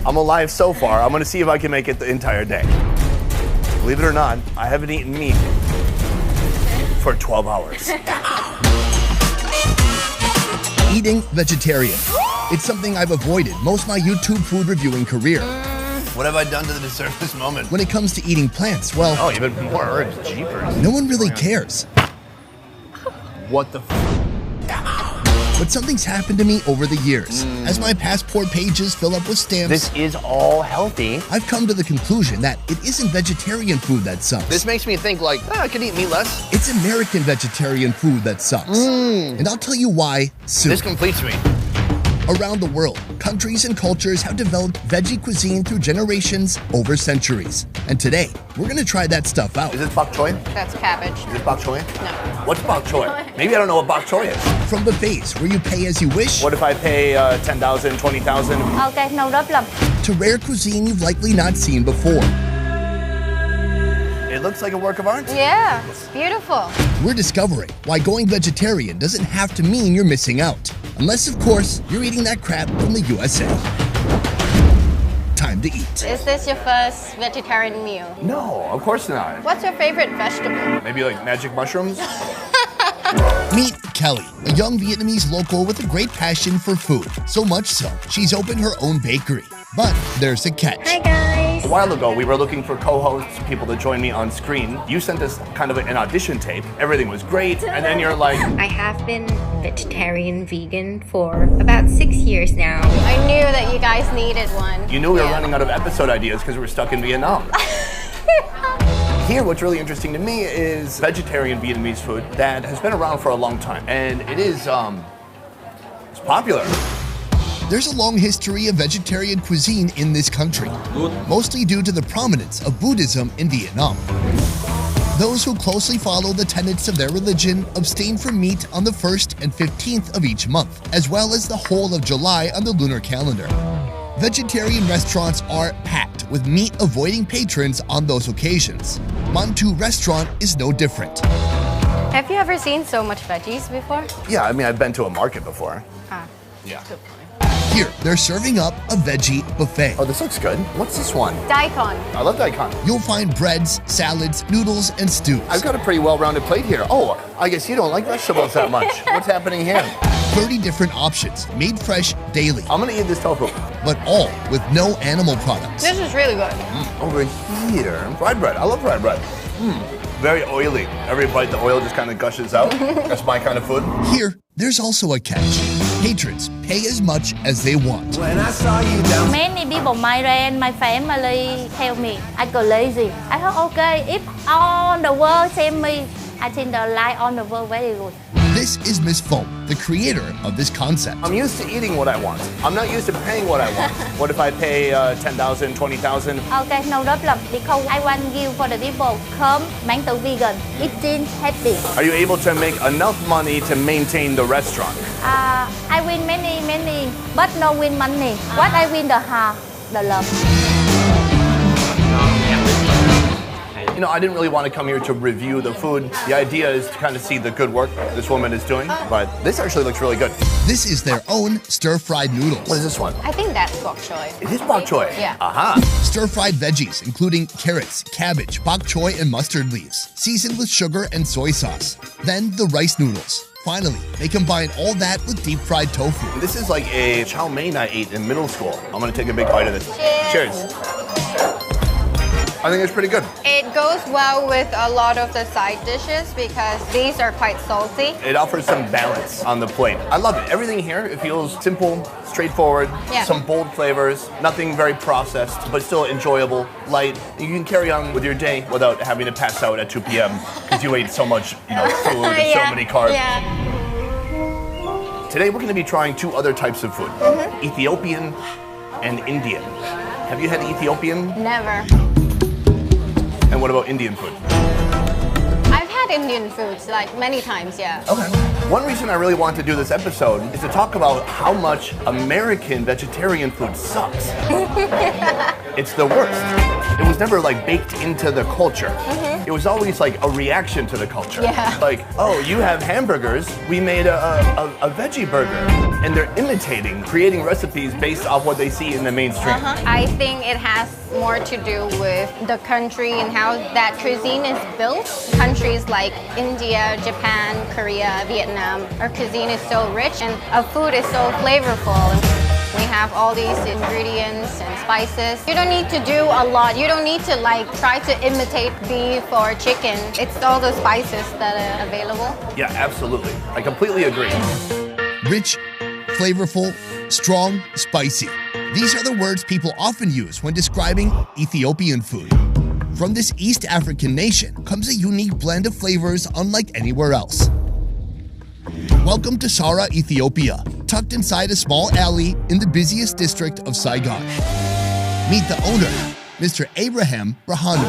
I'm alive so far. I'm gonna see if I can make it the entire day. Believe it or not, I haven't eaten meat for 12 hours. Eating vegetarian. It's something I've avoided most of my YouTube food reviewing career. What have I done to deserve this moment? When it comes to eating plants, well, Oh, even more. Jeepers. no one really cares. What the But something's happened to me over the years. As my passport pages fill up with stamps, This is all healthy. I've come to the conclusion that it isn't vegetarian food that sucks. This makes me think like, I could eat meatless. It's American vegetarian food that sucks. And I'll tell you why soon. This completes me. Around the world, countries and cultures have developed veggie cuisine through generations over centuries. And today, we're gonna try that stuff out. Is this bok choy? That's cabbage. Is this bok choy? No. What's bok choy? Maybe I don't know what bok choy is. From buffets where you pay as you wish, What if I pay 10,000, 20,000? Ok, no problem. to rare cuisine you've likely not seen before. It looks like a work of art. Yeah, it's beautiful. We're discovering why going vegetarian doesn't have to mean you're missing out. Unless, of course, you're eating that crap from the USA. Time to eat. Is this your first vegetarian meal? No, of course not. What's your favorite vegetable? Maybe like magic mushrooms? Meet Kelly, a young Vietnamese local with a great passion for food. So much so, she's opened her own bakery. But there's a catch. Hi guys. A while ago, we were looking for co-hosts, people to join me on screen. You sent us kind of an audition tape. Everything was great, and then you're like, I have been vegetarian vegan for about 6 years now. I knew that you guys needed one. you knew we were Yeah. running out of episode ideas because we were stuck in Vietnam. Here, what's really interesting to me is vegetarian Vietnamese food that has been around for a long time, and it is, it's popular. There's a long history of vegetarian cuisine in this country, mostly due to the prominence of Buddhism in Vietnam. Those who closely follow the tenets of their religion abstain from meat on the 1st and 15th of each month, as well as the whole of July on the lunar calendar. Vegetarian restaurants are packed with meat-avoiding patrons on those occasions. Mantu Restaurant is no different. Have you ever seen so much veggies before? Yeah, I mean, I've been to a market before. Ah, Yeah. good point. Here, they're serving up a veggie buffet. Oh, this looks good. What's this one? Daikon. I love daikon. You'll find breads, salads, noodles, and stews. I've got a pretty well-rounded plate here. Oh, I guess you don't like vegetables that much. What's happening here? 30 different options, made fresh daily, I'm gonna eat this tofu. but all with no animal products. This is really good. Over here, fried bread. I love fried bread. Very oily. Every bite, the oil just kind of gushes out. That's my kind of food. Here, there's also a catch. Patrons pay as much as they want. Many people, my friend, my family tell me I go lazy. I thought, okay, if all the world send me, I think the life on the world very good. This is Miss Foam, the creator of this concept. I'm used to eating what I want. I'm not used to paying what I want. What if I pay 10,000, 20,000? Okay, no problem. Because I want to give for the people come mang từ vegan, eating happy. Are you able to make enough money to maintain the restaurant? I win many, but no win money. What I win the heart, the love. You know, I didn't really want to come here to review the food. The idea is to kind of see the good work this woman is doing, but this actually looks really good. This is their own stir-fried noodles. What is this one? I think that's bok choy. It is bok choy. Yeah. Aha. Stir-fried veggies, including carrots, cabbage, bok choy, and mustard leaves, seasoned with sugar and soy sauce. Then the rice noodles. Finally, they combine all that with deep-fried tofu. This is like a chow mein I ate in middle school. I'm gonna take a big bite of this. Cheers. I think it's pretty good. It goes well with a lot of the side dishes because these are quite salty. It offers some balance on the plate. I love it. Everything here, it feels simple, straightforward, Yeah. some bold flavors, nothing very processed, but still enjoyable, light. You can carry on with your day without having to pass out at 2 p.m. because you ate so much, food and so many carbs. Yeah. Today we're going to be trying 2 other types of food, Ethiopian and Indian. Have you had Ethiopian? Never. And what about Indian food? I've had Indian foods like many times, yeah. Okay. One reason I really want to do this episode is to talk about how much American vegetarian food sucks. It's the worst. It was never like baked into the culture. It was always like a reaction to the culture. Yeah. Like, oh, you have hamburgers, we made a veggie burger. and they're imitating, creating recipes based off what they see in the mainstream. I think it has more to do with the country and how that cuisine is built. Countries like India, Japan, Korea, Vietnam, our cuisine is so rich and our food is so flavorful. We have all these ingredients and spices. You don't need to do a lot. You don't need to try to imitate beef or chicken. It's all the spices that are available. Yeah, absolutely. I completely agree. Rich, flavorful, strong, spicy. These are the words people often use when describing Ethiopian food. From this East African nation comes a unique blend of flavors unlike anywhere else. Welcome to Sara, Ethiopia, tucked inside a small alley in the busiest district of Saigon. Meet the owner, Mr. Abraham Brahanu.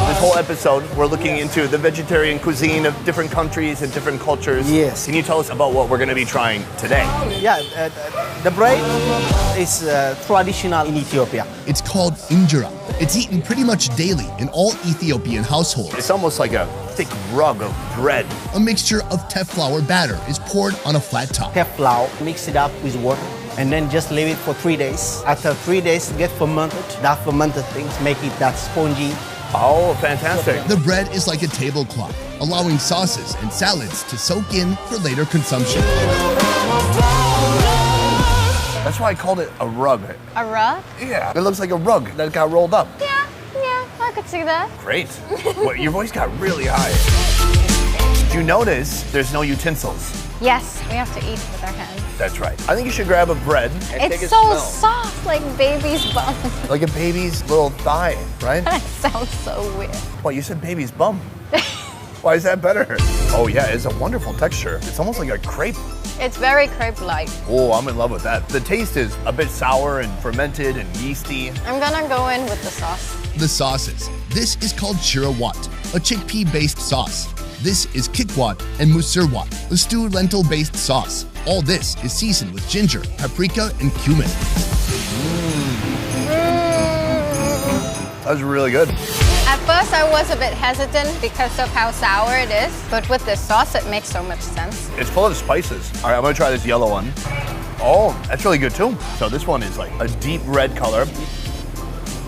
This whole episode, we're looking into the vegetarian cuisine of different countries and different cultures. Yes. Can you tell us about what we're going to be trying today? Yeah, the bread is traditional in Ethiopia. It's called injera. It's eaten pretty much daily in all Ethiopian households. It's almost like a thick rug of bread. A mixture of teff flour batter is poured on a flat top. Teff flour, mix it up with water, and then just leave it for 3 days. After 3 days, get fermented. That fermented things make it that spongy. Oh, fantastic. The bread is like a tablecloth, allowing sauces and salads to soak in for later consumption. That's why I called it a rug. A rug? Yeah, it looks like a rug that got rolled up. Yeah, I could see that. Great. Well, your voice got really high. Did you notice there's no utensils? Yes, we have to eat with our hands. That's right. I think you should grab a bread and take It's a so smell. soft, like baby's bum. Like a baby's little thigh, right? That sounds so weird. Well, you said baby's bum. Why is that better? Oh yeah, it's a wonderful texture. It's almost like a crepe. It's very crepe-like. Oh, I'm in love with that. The taste is a bit sour and fermented and yeasty. I'm gonna go in with the sauce. The sauces. This is called shirawat, a chickpea-based sauce. This is kikwat and musirwat, a stewed lentil-based sauce. All this is seasoned with ginger, paprika, and cumin. That was really good. At first, I was a bit hesitant because of how sour it is, but with the sauce, it makes so much sense. It's full of spices. All right, I'm gonna try this yellow one. Oh, that's really good too. So this one is like a deep red color.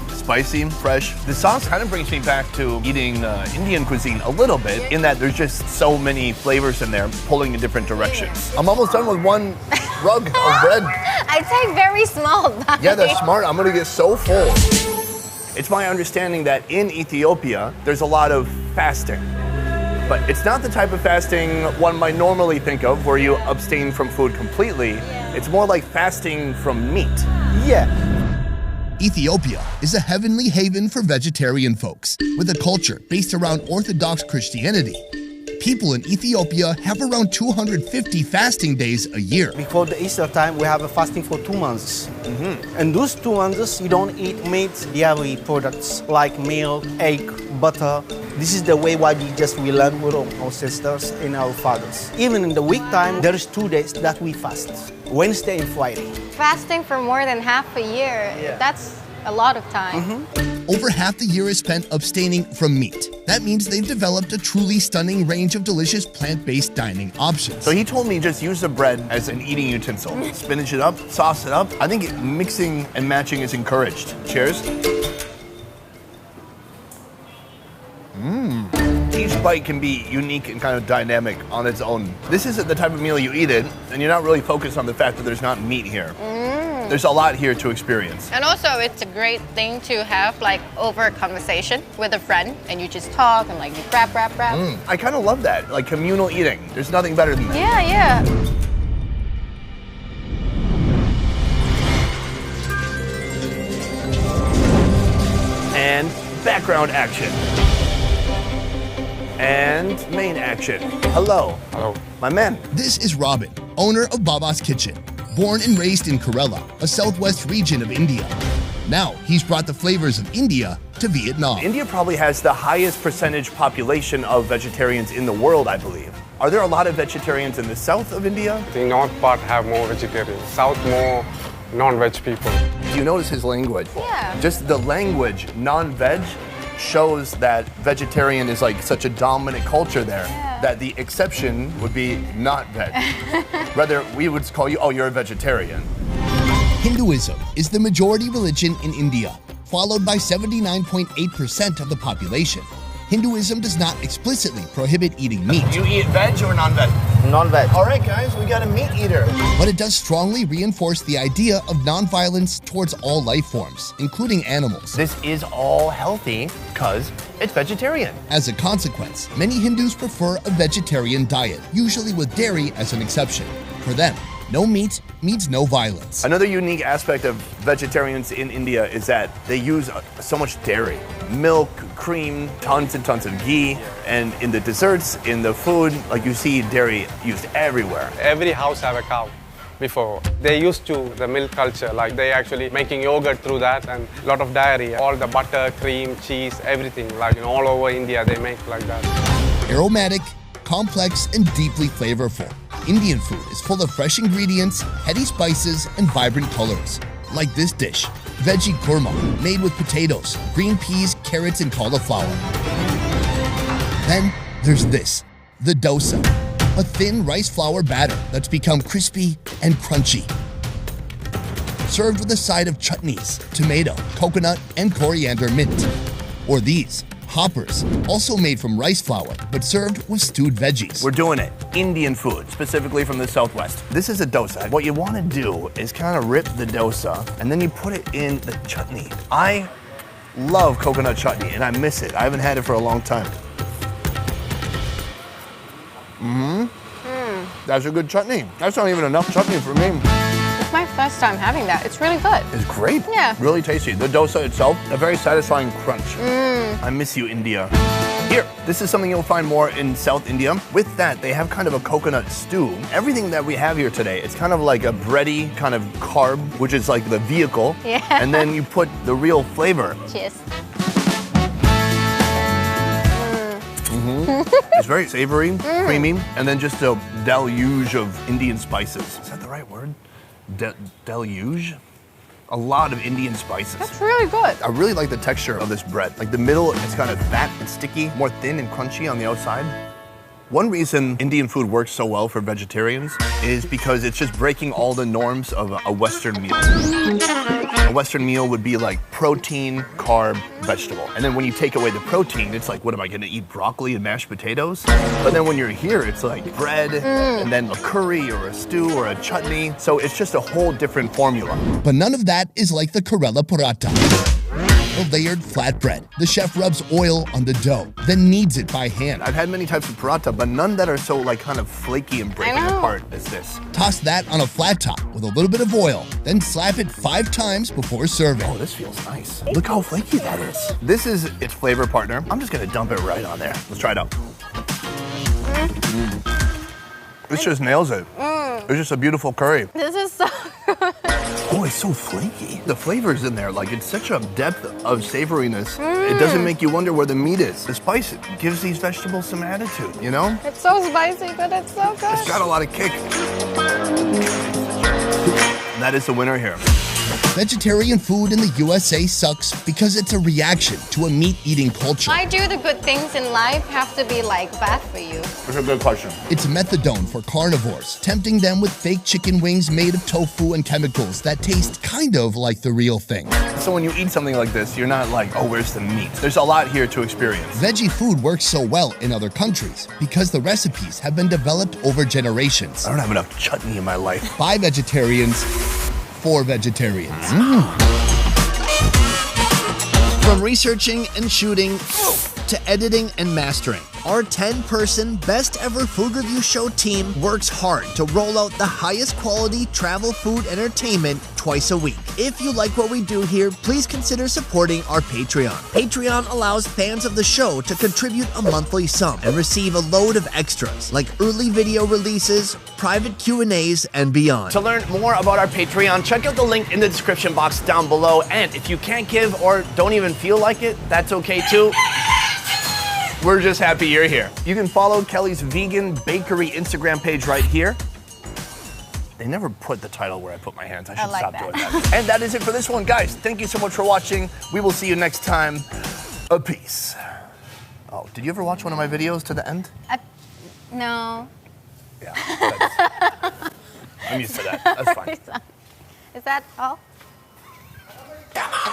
Spicy, fresh. The sauce kind of brings me back to eating Indian cuisine a little bit in that there's just so many flavors in there pulling in different directions. I'm almost done with one rug of bread. I take very small bites. Yeah, that's smart. I'm gonna get so full. It's my understanding that in Ethiopia, there's a lot of fasting. But it's not the type of fasting one might normally think of where you abstain from food completely. It's more like fasting from meat. Yeah. Ethiopia is a heavenly haven for vegetarian folks, with a culture based around Orthodox Christianity. People in Ethiopia have around 250 fasting days a year. Before the Easter time, we have a fasting for 2 months. And those 2 months, you don't eat meat, dairy products like milk, egg, butter. This is the way why we learn with our sisters and our fathers. Even in the week time, there is 2 days that we fast, Wednesday and Friday. Fasting for more than half a year, that's a lot of time. Over half the year is spent abstaining from meat. That means they've developed a truly stunning range of delicious plant-based dining options. So he told me just use the bread as an eating utensil. Spinach it up, sauce it up. I think mixing and matching is encouraged. Cheers. Each bite can be unique and kind of dynamic on its own. This isn't the type of meal you eat it, and you're not really focused on the fact that there's not meat here. There's a lot here to experience. And also, it's a great thing to have over a conversation with a friend, and you just talk and you grab. I kind of love that, like communal eating. There's nothing better than that. Yeah. And background action. And main action. Hello. Hello. My man. This is Robin, owner of Baba's Kitchen. Born and raised in Kerala, a southwest region of India. Now, he's brought the flavors of India to Vietnam. India probably has the highest percentage population of vegetarians in the world, I believe. Are there a lot of vegetarians in the south of India? The north part have more vegetarians, south more non-veg people. Do you notice his language? Yeah. Just the language, non-veg, shows that vegetarian is such a dominant culture there. Yeah. that the exception would be not veg. Rather, we would call you, oh, you're a vegetarian. Hinduism is the majority religion in India, followed by 79.8% of the population. Hinduism does not explicitly prohibit eating meat. Do you eat veg or non-veg? Non-veg. All right, guys, we got a meat eater. But it does strongly reinforce the idea of nonviolence towards all life forms, including animals. This is all healthy because it's vegetarian. As a consequence, many Hindus prefer a vegetarian diet, usually with dairy as an exception. For them, no meat means no violence. Another unique aspect of vegetarians in India is that they use so much dairy. Milk, cream, tons and tons of ghee, and in the desserts, in the food, like you see dairy used everywhere. Every house have a cow before. They used to the milk culture, like they actually making yogurt through that and a lot of dairy, all the butter, cream, cheese, everything, like all over India they make like that. Aromatic, complex, and deeply flavorful, Indian food is full of fresh ingredients, heady spices, and vibrant colors. Like this dish, veggie korma, made with potatoes, green peas, carrots, and cauliflower. Then there's this, the dosa, a thin rice flour batter that's become crispy and crunchy. Served with a side of chutneys, tomato, coconut, and coriander mint. Or these, hoppers, also made from rice flour, but served with stewed veggies. We're doing it. Indian food, specifically from the Southwest. This is a dosa. What you want to do is kind of rip the dosa, and then you put it in the chutney. I love coconut chutney, and I miss it. I haven't had it for a long time. That's a good chutney. That's not even enough chutney for me. It's my first time having that. It's really good. It's great. Yeah. Really tasty. The dosa itself, a very satisfying crunch. I miss you, India. Here, this is something you'll find more in South India. With that, they have kind of a coconut stew. Everything that we have here today, it's kind of like a bready kind of carb, which is like the vehicle. Yeah. And then you put the real flavor. Cheers. It's very savory, creamy, and then just a deluge of Indian spices. Is that the right word? Deluge? A lot of Indian spices. That's really good. I really like the texture of this bread. Like the middle, it's kind of fat and sticky, more thin and crunchy on the outside. One reason Indian food works so well for vegetarians is because it's just breaking all the norms of a Western meal. A Western meal would be like protein, carb, vegetable. And then when you take away the protein, it's like, what am I gonna eat, broccoli and mashed potatoes? But then when you're here, it's like bread, and then a curry or a stew or a chutney. So it's just a whole different formula. But none of that is like the Kerala paratha. A layered flatbread. The chef rubs oil on the dough, then kneads it by hand. I've had many types of paratha, but none that are so like kind of flaky and breaking apart as this. Toss that on a flat top with a little bit of oil, then slap it 5 times before serving. Oh, this feels nice. Look how flaky that is. This is its flavor partner. I'm just gonna dump it right on there. Let's try it out. This just nails it. It's just a beautiful curry. This is so good. Oh, it's so flaky. The flavor's in there. Like, it's such a depth of savoriness. It doesn't make you wonder where the meat is. The spice gives these vegetables some attitude, you know? It's so spicy, but it's so good. It's got a lot of kick. That is the winner here. Vegetarian food in the USA sucks because it's a reaction to a meat-eating culture. Why do the good things in life have to be like bad for you? That's a good question. It's methadone for carnivores, tempting them with fake chicken wings made of tofu and chemicals that taste kind of like the real thing. So when you eat something like this, you're not like, oh, where's the meat? There's a lot here to experience. Veggie food works so well in other countries because the recipes have been developed over generations. I don't have enough chutney in my life. By vegetarians, for vegetarians. From researching and shooting to editing and mastering, our 10-person best ever food review show team works hard to roll out the highest quality travel food entertainment twice a week. If you like what we do here, please consider supporting our Patreon. Patreon allows fans of the show to contribute a monthly sum and receive a load of extras like early video releases, private Q&As, and beyond. To learn more about our Patreon, check out the link in the description box down below. And if you can't give or don't even feel like it, that's okay too. We're just happy you're here. You can follow Kelly's Vegan Bakery Instagram page right here. They never put the title where I put my hands. I should stop doing that. And that is it for this one, guys. Thank you so much for watching. We will see you next time. Peace. Oh, did you ever watch one of my videos to the end? No. Yeah, I'm used to that. That's fine. Is that all? Come on!